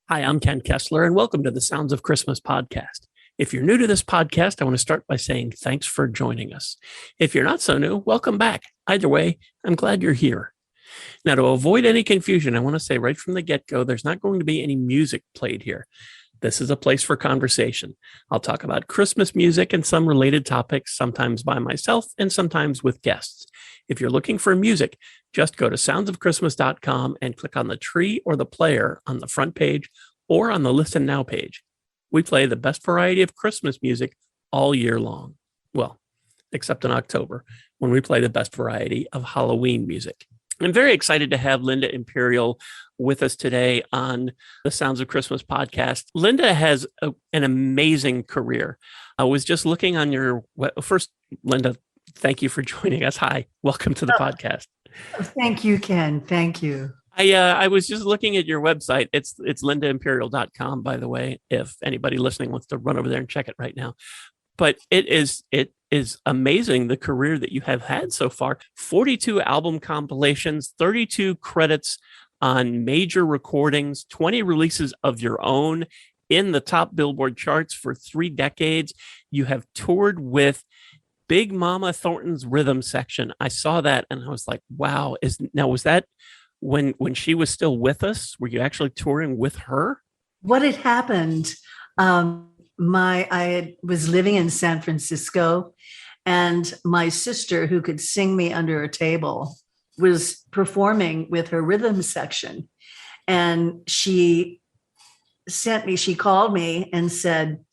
Hi, I'm Ken Kessler, and welcome to the Sounds of Christmas podcast. If you're new to this podcast, I want to start by saying thanks for joining us. If you're not so new, welcome back. Either way, I'm glad you're here. Now, to avoid any confusion, I want to say right from the get-go, there's not going to be any music played here. This is a place for conversation. I'll talk about Christmas music and some related topics, sometimes by myself and sometimes with guests. If you're looking for music, just go to soundsofchristmas.com and click on the tree or the player on the front page or on the Listen Now page. We play the best variety of Christmas music all year long. Well, except in October, when we play the best variety of Halloween music. I'm very excited to have Linda Imperial with us today on the Sounds of Christmas podcast. Linda has an amazing career. I was just looking on your first, Linda, thank you for joining us. Hi, welcome to the podcast. Thank you, Ken. Thank you. I was just looking at your website. It's lindaimperial.com, by the way, if anybody listening wants to run over there and check it right now. But it is amazing the career that you have had so far. 42 album compilations, 32 credits on major recordings, 20 releases of your own in the top Billboard charts for 3 decades. You have toured with Big Mama Thornton's rhythm section. I saw that and I was like, wow. Was that when she was still with us? Were you actually touring with her? What had happened, I was living in San Francisco, and my sister, who could sing me under a table, was performing with her rhythm section. And she called me and said,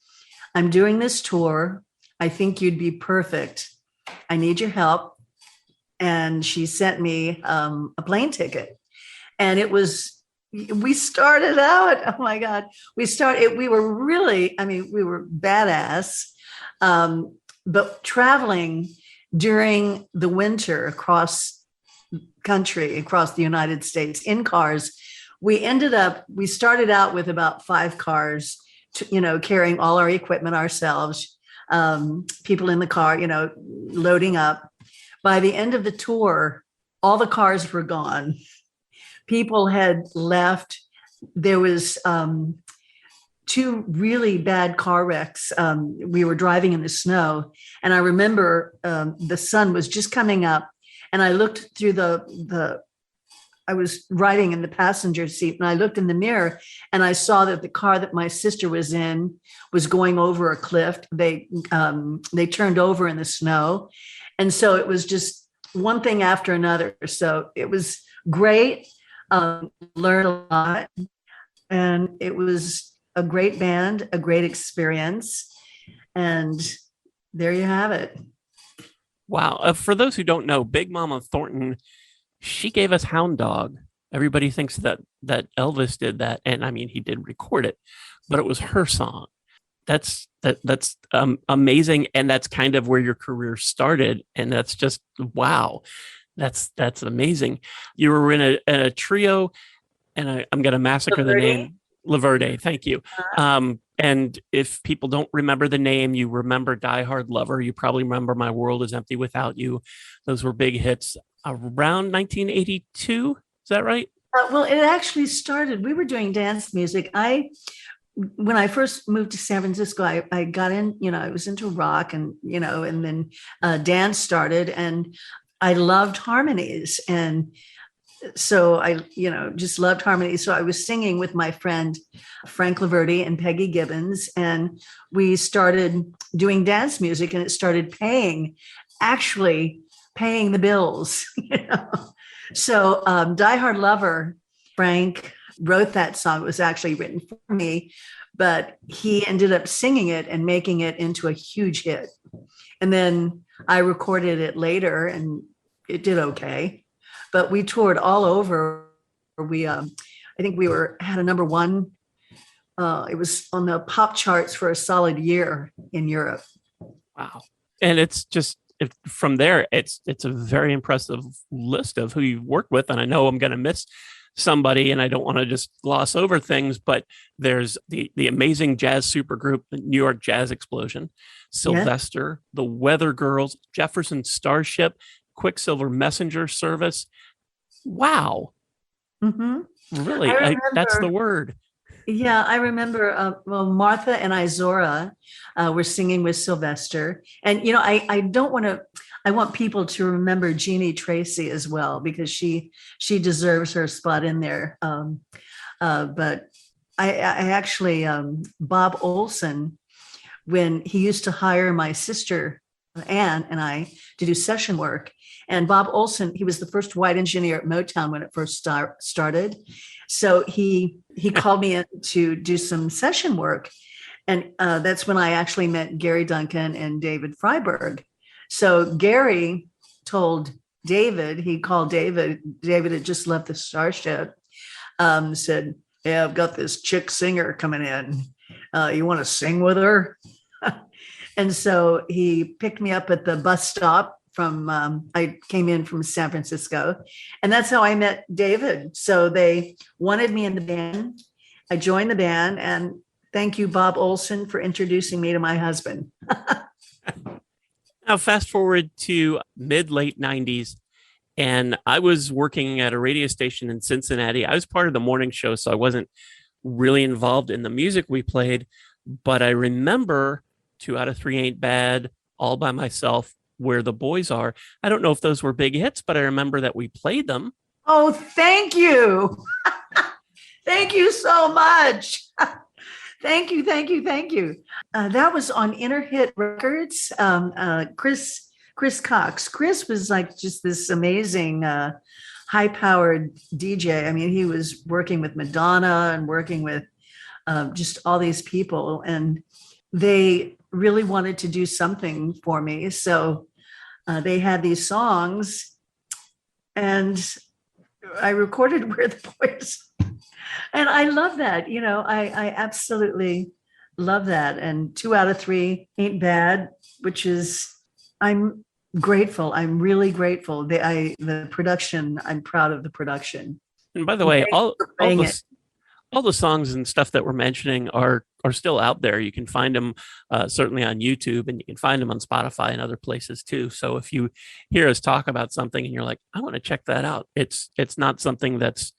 I'm doing this tour. I think you'd be perfect. I need your help. And she sent me a plane ticket. And we started out, oh my God, we were badass, but traveling during the winter across the United States in cars. We started out with about 5 cars, carrying all our equipment ourselves, people in the car, loading up. By the end of the tour, all the cars were gone. People had left. There was 2 really bad car wrecks. We were driving in the snow, and I remember the sun was just coming up, and I looked through I was riding in the passenger seat, and I looked in the mirror, and I saw that the car that my sister was in was going over a cliff. They turned over in the snow, and so it was just one thing after another. So it was great. Learned a lot, and it was a great band, a great experience, and there you have it. Wow. For those who don't know, Big Mama Thornton, she gave us Hound Dog. Everybody thinks that Elvis did that, and I mean, he did record it, but it was her song. That's amazing, and that's kind of where your career started, and that's just wow. That's amazing. You were in a trio, and I'm going to massacre the name. Laverde, thank you. And if people don't remember the name, you remember Die Hard Lover. You probably remember My World Is Empty Without You. Those were big hits around 1982. Is that right? Well, it actually started. We were doing dance music. When I first moved to San Francisco, I got in. I was into rock, and and then dance started, and I loved harmonies. And so I, just loved harmonies. So I was singing with my friend, Frank Laverty and Peggy Gibbons, and we started doing dance music, and it started actually paying the bills. So Die Hard Lover, Frank wrote that song. It was actually written for me, but he ended up singing it and making it into a huge hit. And then I recorded it later, and it did okay. But we toured all over. I think we had a number 1. It was on the pop charts for a solid year in Europe. Wow! And it's just from there, it's a very impressive list of who you've worked with. And I know I'm going to miss somebody, and I don't want to just gloss over things, but there's the amazing jazz supergroup, the New York Jazz Explosion, Sylvester, the Weather Girls, Jefferson Starship, Quicksilver Messenger Service. Wow. Mm-hmm. Really? That's the word. Yeah, I remember. Well, Martha and Izora were singing with Sylvester, and I don't want to. I want people to remember Jeannie Tracy as well because she deserves her spot in there. But I actually Bob Olson, when he used to hire my sister Ann and I to do session work. And Bob Olson, he was the first white engineer at Motown when it first started. So he called me in to do some session work. And that's when I actually met Gary Duncan and David Freiberg. So Gary told David, he called David, David had just left the Starship, said, "Yeah, I've got this chick singer coming in. You want to sing with her?" And so he picked me up at the bus stop I came in from San Francisco, and that's how I met David. So they wanted me in the band. I joined the band, and thank you, Bob Olson, for introducing me to my husband. Now, fast forward to late 90s, and I was working at a radio station in Cincinnati. I was part of the morning show, so I wasn't really involved in the music we played, but I remember 2 Out of 3 Ain't Bad, All by Myself, Where the Boys Are. I don't know if those were big hits, but I remember that we played them. Oh, thank you. Thank you so much. Thank you, thank you, thank you. That was on Inner Hit Records. Chris Cox. Chris was like just this amazing, high-powered DJ. I mean, he was working with Madonna and working with just all these people, and they really wanted to do something for me. So they had these songs, and I recorded Where the Boys. And I love that. I absolutely love that. And 2 Out of 3 Ain't Bad, which is, I'm grateful. I'm really grateful. The production, I'm proud of the production. And by the way, all the songs and stuff that we're mentioning are still out there. You can find them certainly on YouTube, and you can find them on Spotify and other places too. So if you hear us talk about something and you're like, I want to check that out, it's not something that's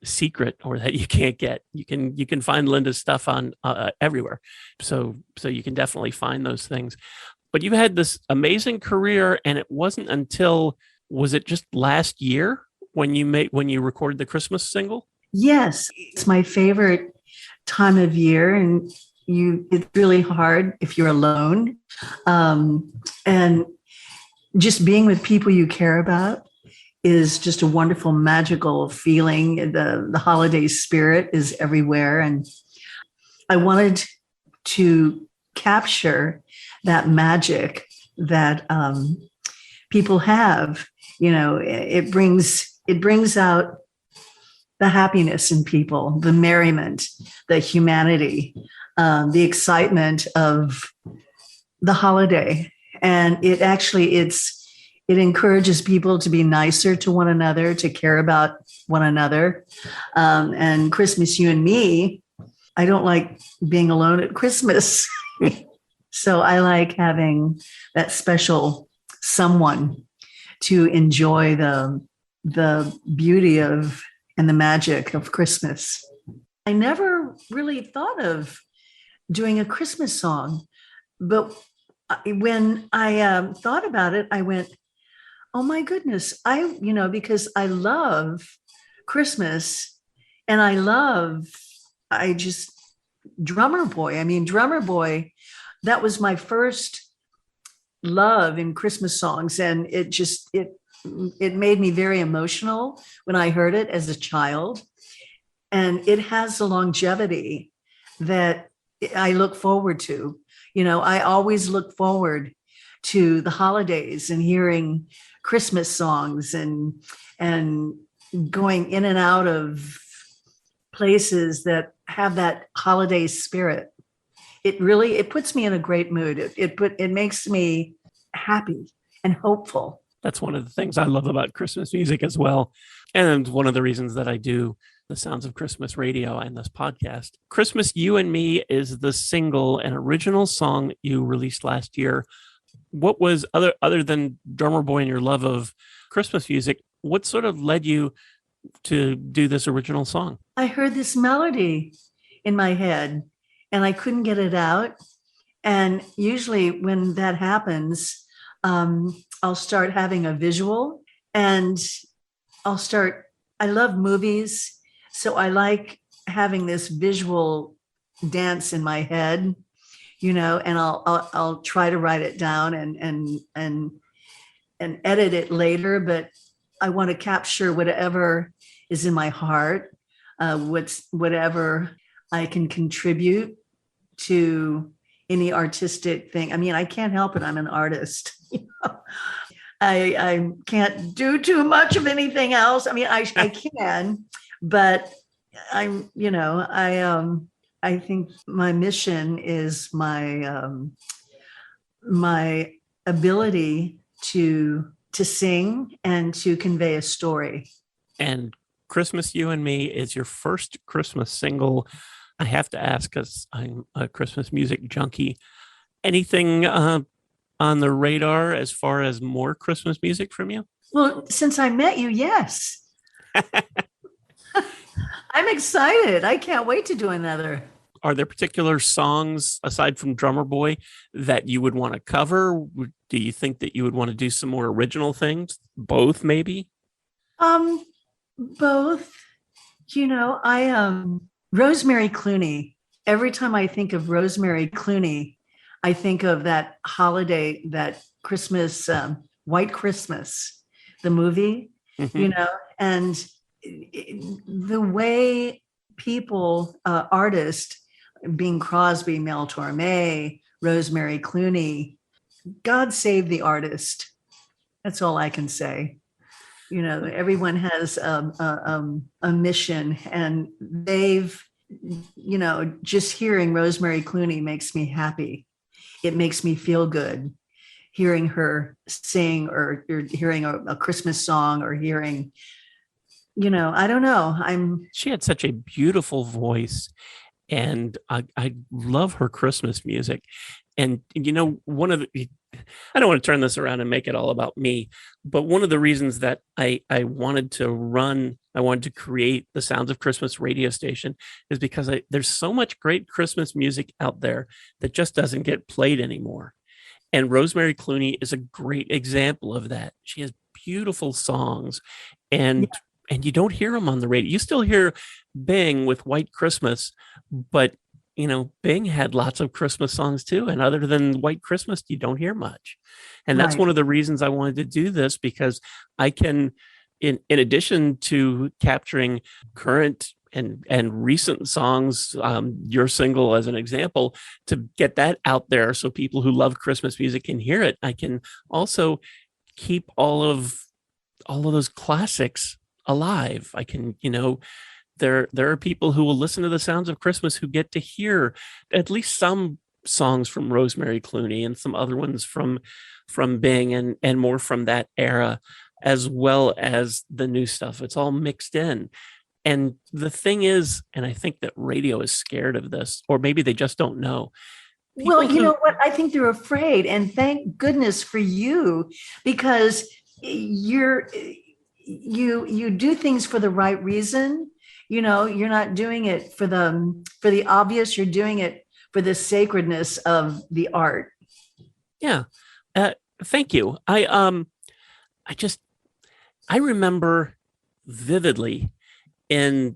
secret or that you can't get. You can find Linda's stuff on everywhere. So you can definitely find those things. But you had this amazing career, and it wasn't until, was it just last year when you recorded the Christmas single? Yes, it's my favorite time of year, and it's really hard if you're alone. And just being with people you care about is just a wonderful, magical feeling. The holiday spirit is everywhere. And I wanted to capture that magic that people have. It brings out the happiness in people, the merriment, the humanity, the excitement of the holiday. And it encourages people to be nicer to one another, to care about one another. And Christmas, you and me, I don't like being alone at Christmas. So I like having that special someone to enjoy the beauty of and the magic of Christmas. I never really thought of doing a Christmas song, but when I thought about it, I went, oh my goodness, because I love Christmas, and Drummer Boy, that was my first love in Christmas songs. And it made me very emotional when I heard it as a child. And it has a longevity that I look forward to. I always look forward to the holidays and hearing Christmas songs and going in and out of places that have that holiday spirit. It puts me in a great mood. It makes me happy and hopeful. That's one of the things I love about Christmas music as well. And one of the reasons that I do the Sounds of Christmas radio and this podcast. Christmas, You and Me is the single and original song you released last year. What was, other than Drummer Boy and your love of Christmas music, what sort of led you to to do this original song? I heard this melody in my head and I couldn't get it out. And usually when that happens, I'll start having a visual and I love movies. So I like having this visual dance in my head, and I'll try to write it down and edit it later, but I want to capture whatever is in my heart, whatever I can contribute to any artistic thing. I mean, I can't help it. I'm an artist. I can't do too much of anything else. I mean, I can, but I think my mission is my ability to sing and to convey a story. And Christmas You and Me is your first Christmas single. I have to ask, because I'm a Christmas music junkie, anything on the radar as far as more Christmas music from you? Well, since I met you, yes. I'm excited. I can't wait to do another. Are there particular songs, aside from Drummer Boy, that you would want to cover? Do you think that you would want to do some more original things? Both, maybe? Both. Rosemary Clooney. Every time I think of Rosemary Clooney, I think of that holiday, that Christmas, White Christmas, the movie, and the way people, artists, Bing Crosby, Mel Torme, Rosemary Clooney, God save the artist. That's all I can say. Everyone has a mission, and they've, just hearing Rosemary Clooney makes me happy. It makes me feel good hearing her sing, or hearing a Christmas song, or hearing, I don't know. She had such a beautiful voice, and I love her Christmas music. And, one of the, I don't want to turn this around and make it all about me, but one of the reasons that I wanted to create the Sounds of Christmas radio station is because there's so much great Christmas music out there that just doesn't get played anymore. And Rosemary Clooney is a great example of that. She has beautiful songs, and you don't hear them on the radio. You still hear Bing with White Christmas, but Bing had lots of Christmas songs too. And other than White Christmas, you don't hear much. And that's one of the reasons I wanted to do this, because I can, in addition to capturing current and recent songs, your single as an example, to get that out there so people who love Christmas music can hear it. I can also keep all of those classics alive. I can, there are people who will listen to the Sounds of Christmas who get to hear at least some songs from Rosemary Clooney and some other ones from Bing and more from that era, as well as the new stuff. It's all mixed in. And the thing is, and I think that radio is scared of this, or maybe they just don't know. Well, you know what? I think they're afraid, and thank goodness for you, because you do things for the right reason. You're not doing it for the obvious. You're doing it for the sacredness of the art. Yeah. Thank you. I remember vividly and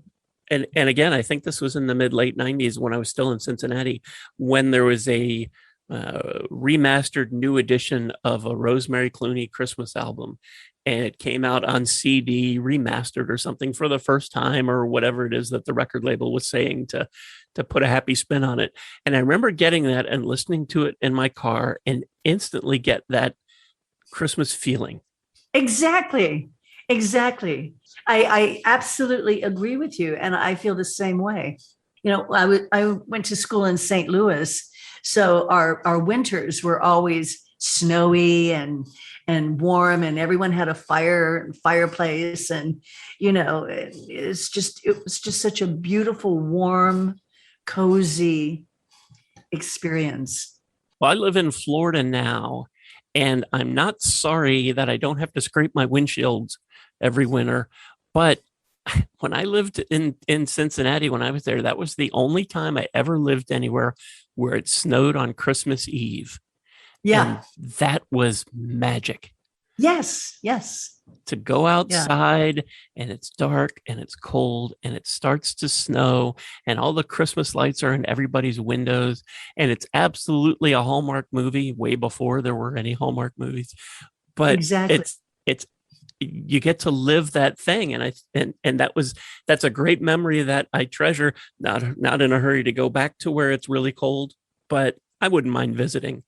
again, I think this was in the late 90s when I was still in Cincinnati, when there was a remastered new edition of a Rosemary Clooney Christmas album. And it came out on CD, remastered or something for the first time, or whatever it is that the record label was saying to put a happy spin on it. And I remember getting that and listening to it in my car and instantly get that Christmas feeling. Exactly. I absolutely agree with you. And I feel the same way. I went to school in St. Louis. So our winters were always snowy and warm, and everyone had a fireplace, and it was just such a beautiful, warm, cozy experience. Well, I live in Florida now, and I'm not sorry that I don't have to scrape my windshields every winter, but when I lived in Cincinnati, when I was there, that was the only time I ever lived anywhere where it snowed on Christmas Eve. Yeah. And that was magic. Yes. Yes. To go Yeah. outside and it's dark and it's cold and it starts to snow and all the Christmas lights are in everybody's windows. And it's absolutely a Hallmark movie way before there were any Hallmark movies. But Exactly. it's you get to live that thing. And that's a great memory that I treasure, not in a hurry to go back to where it's really cold, but I wouldn't mind visiting.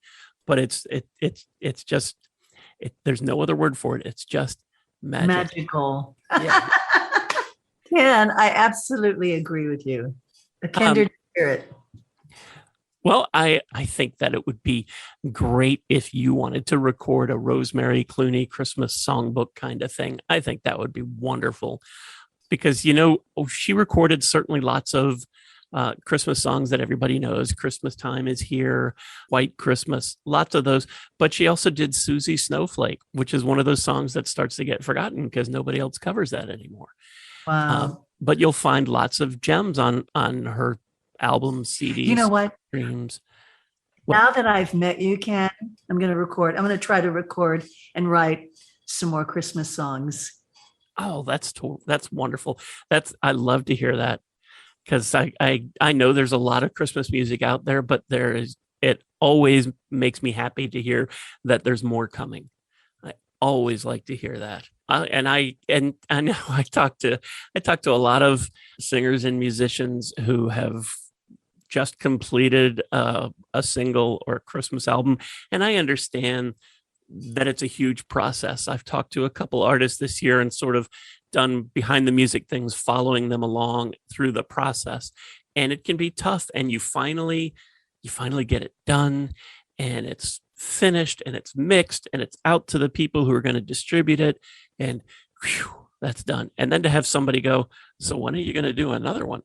But it's just there's no other word for it. It's just magic. Magical. Yeah. Ken, I absolutely agree with you. A kindred spirit. Well, I think that it would be great if you wanted to record a Rosemary Clooney Christmas songbook kind of thing. I think that would be wonderful because, she recorded certainly lots of Christmas songs that everybody knows. Christmas Time is Here, White Christmas, lots of those. But she also did Susie Snowflake, which is one of those songs that starts to get forgotten because nobody else covers that anymore. Wow. But you'll find lots of gems on her albums, CDs, You know what? streams. Now that I've met you, Ken, I'm going to record. I'm going to try to record and write some more Christmas songs. Oh, that's wonderful. I love to hear that because I know there's a lot of Christmas music out there, but it always makes me happy to hear that there's more coming. I always like to hear that. And I know I talk to a lot of singers and musicians who have just completed a single or a Christmas album, and I understand that it's a huge process. I've talked to a couple artists this year and sort of done behind the music things, following them along through the process, and it can be tough. And you finally get it done, and it's finished, and it's mixed, and it's out to the people who are going to distribute it, and whew, that's done. And then to have somebody go, "So when are you going to do another one?"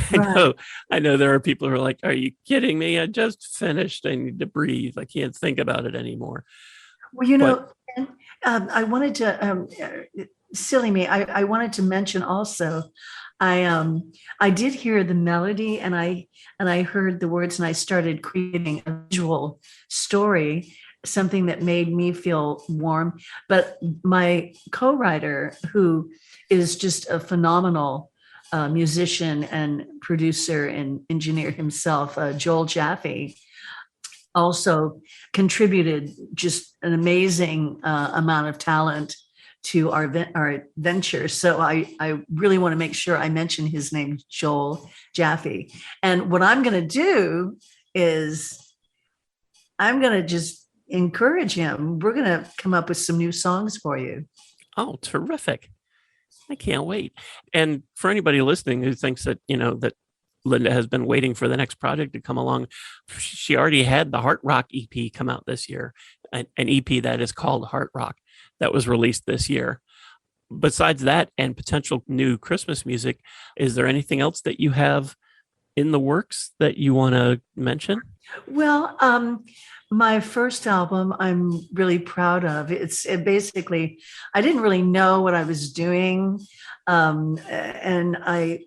I know there are people who are like, "Are you kidding me? I just finished. I need to breathe. I can't think about it anymore." Well, I wanted to, silly me, I wanted to mention also, I did hear the melody and I heard the words and I started creating a visual story, something that made me feel warm. But my co-writer, who is just a phenomenal musician and producer and engineer himself, Joel Jaffe, also contributed just an amazing amount of talent to our venture. So I really want to make sure I mention his name, Joel Jaffe. And what I'm going to do is I'm going to just encourage him. We're going to come up with some new songs for you. Oh, terrific. I can't wait. And for anybody listening who thinks that, that Linda has been waiting for the next project to come along, she already had the Heart Rock EP come out this year, an EP that is called Heart Rock that was released this year. Besides that and potential new Christmas music, is there anything else that you have in the works that you want to mention? Well, my first album, I'm really proud of. It basically, I didn't really know what I was doing, and I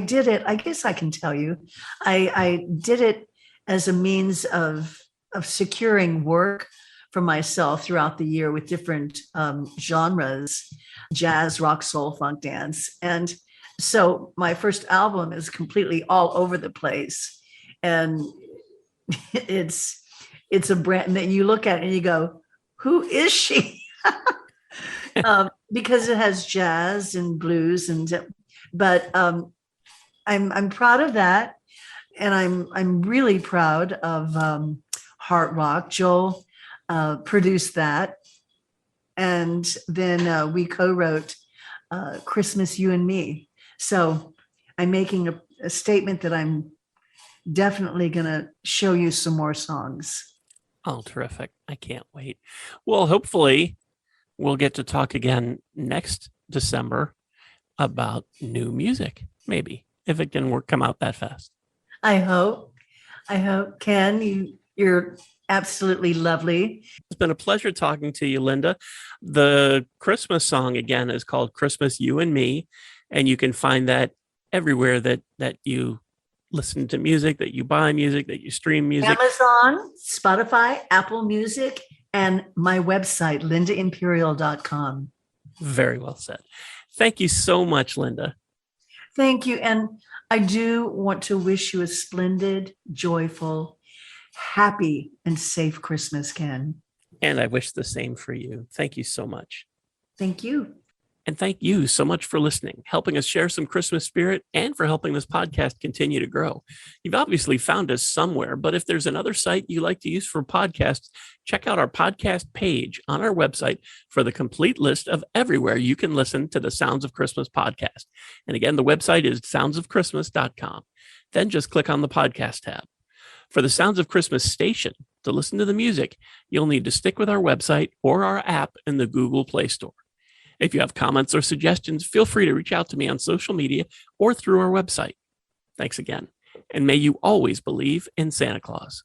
did it. I guess I can tell you, I did it as a means of securing work for myself throughout the year with different genres: jazz, rock, soul, funk, dance, and so my first album is completely all over the place, and it's a brand that you look at and you go, who is she? Because it has jazz and blues but I'm proud of that, and I'm really proud of Heart Rock. Joel produced that, and then we co-wrote Christmas You and Me. So I'm making a statement that I'm definitely going to show you some more songs. Oh, terrific. I can't wait. Well, hopefully we'll get to talk again next December about new music, maybe, if it can come out that fast. I hope, Ken, you're absolutely lovely. It's been a pleasure talking to you, Linda. The Christmas song, again, is called Christmas, You and Me. And you can find that everywhere that you listen to music, that you buy music, that you stream music. Amazon, Spotify, Apple Music, and my website, lindaimperial.com. Very well said. Thank you so much, Linda. Thank you. And I do want to wish you a splendid, joyful, happy, and safe Christmas, Ken. And I wish the same for you. Thank you so much. Thank you. And thank you so much for listening, helping us share some Christmas spirit, and for helping this podcast continue to grow. You've obviously found us somewhere, but if there's another site you like to use for podcasts, check out our podcast page on our website for the complete list of everywhere you can listen to the Sounds of Christmas podcast. And again, the website is soundsofchristmas.com. Then just click on the podcast tab. For the Sounds of Christmas station, to listen to the music, you'll need to stick with our website or our app in the Google Play Store. If you have comments or suggestions, feel free to reach out to me on social media or through our website. Thanks again, and may you always believe in Santa Claus.